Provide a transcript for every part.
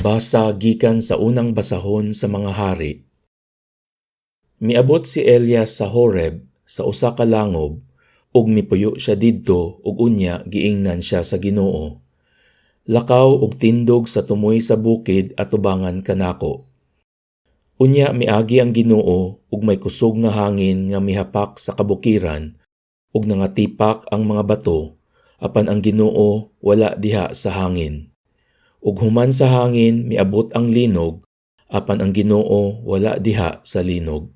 Pagbasa gikan sa unang basahon sa mga hari. Miabot si Elias sa Horeb sa usa ka langob ug mipuyo siya didto ug unya giingnan siya sa Ginoo. Lakaw ug tindog sa tumoy sa bukid atubangan kanako. Unya miagi ang Ginoo ug may kusog nga hangin nga mihapak sa kabukiran ug nangatipak ang mga bato apan ang Ginoo wala diha sa hangin. Ug human sa hangin miabot ang linog, apan ang Ginoo wala diha sa linog.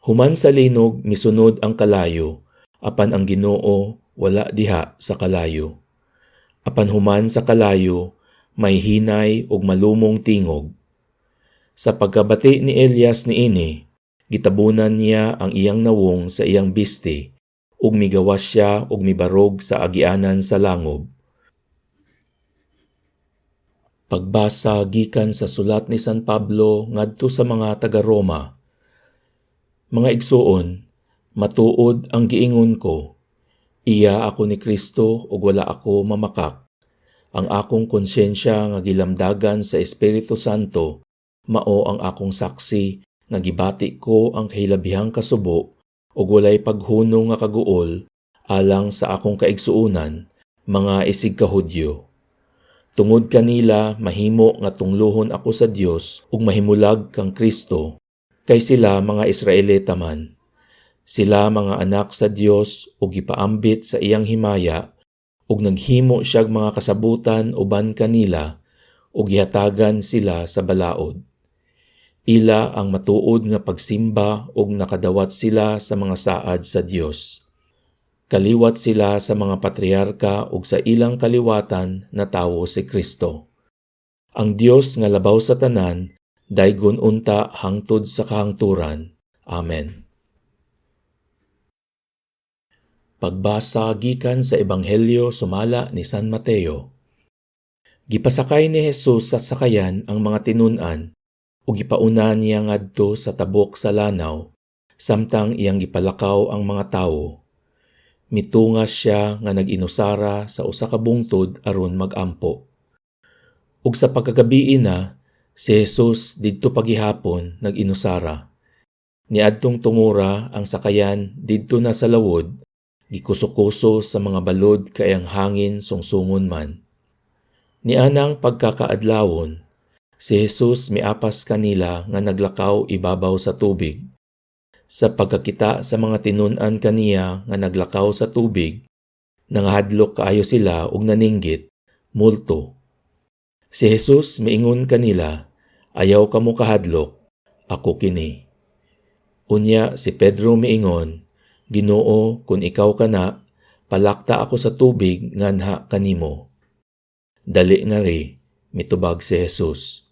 Human sa linog misunod ang kalayo, apan ang Ginoo wala diha sa kalayo. Apan human sa kalayo may hinay ug malumong tingog. Sa pagkabati ni Elias niini, gitabunan niya ang iyang nawong sa iyang biste, ug migawas siya ug mibarog sa agianan sa langob. Pagbasa gikan sa sulat ni San Pablo ngadto sa mga taga-Roma. Mga igsuon, matuod ang giingon ko. Iya ako ni Kristo ug wala ako mamakak. Ang akong konsyensya nga gilamdagan sa Espiritu Santo mao ang akong saksi nga gibati ko ang kahilabihang kasubo ug walay paghunong nga kaguol alang sa akong kaigsuonan, mga isig kahudyo. Tungod kanila mahimo nga tunglohon ako sa Dios ug mahimulag kang Kristo, kay sila mga Israelita man. Sila mga anak sa Dios ug gipaambit sa iyang himaya ug naghimo siyag mga kasabutan uban kanila ug gihatagan sila sa balaod. Ila ang matuod nga pagsimba ug nakadawat sila sa mga saad sa Dios. Kaliwat sila sa mga patriarka ug sa ilang kaliwatan na tawo si Kristo. Ang Dios nga labaw sa tanan, daygon unta hangtod sa kahangturan. Amen. Pagbasa gikan sa Ebanghelyo sumala ni San Mateo. Gipasakay ni Jesus sa sakayan ang mga tinun-an ug gipauna niya ngadto sa tabok sa lanaw, samtang iyang gipalakaw ang mga tawo. Mitungas siya nga nag-inusara sa usa ka bungtod aron mag-ampo. Ug sa pagkagabii na, si Jesus didto pagihapon nag-inusara. Niadtong tungura ang sakayan didto na sa lawod, gikuso-kuso sa mga balod kay ang hangin sungsungon man. Nianang pagkakaadlawon, si Jesus miapas kanila nga naglakaw ibabaw sa tubig. Sa pagkakita sa mga tinun-an kaniya nga naglakaw sa tubig, nangahadlok kaayo sila ug naninggit, multo. Si Jesus miingon kanila, ayaw kamo kahadlok, ako kini. Unya si Pedro miingon, Ginoo, kun ikaw kana, palakta ako sa tubig nganha kanimo. Dali nga ri, mitubag si Jesus.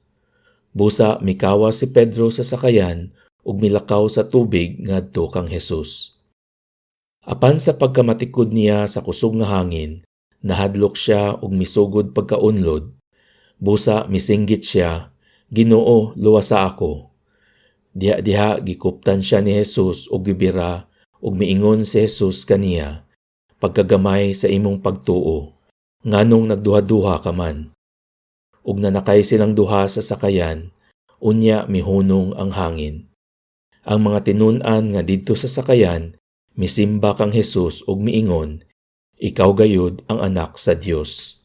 Busa mikawas si Pedro sa sakayan ug milakaw sa tubig ngadto kang Jesus. Apan sa pagkamatikod niya sa kusog nga hangin, nahadlok siya ug misugod pagkaunlod. Busa misinggit siya, Ginoo, luwasa ako. Diha gikuptan siya ni Jesus ug gibira ug miingon si Jesus kaniya, pagkagamay sa imong pagtuo, nganong nagduha-duha ka man. Ug nanakay silang duha sa sakayan, unya mihunong ang hangin. Ang mga tinun-an nga didto sa sakayan, misimba kang Jesus ug miingon, ikaw gayud ang anak sa Dios.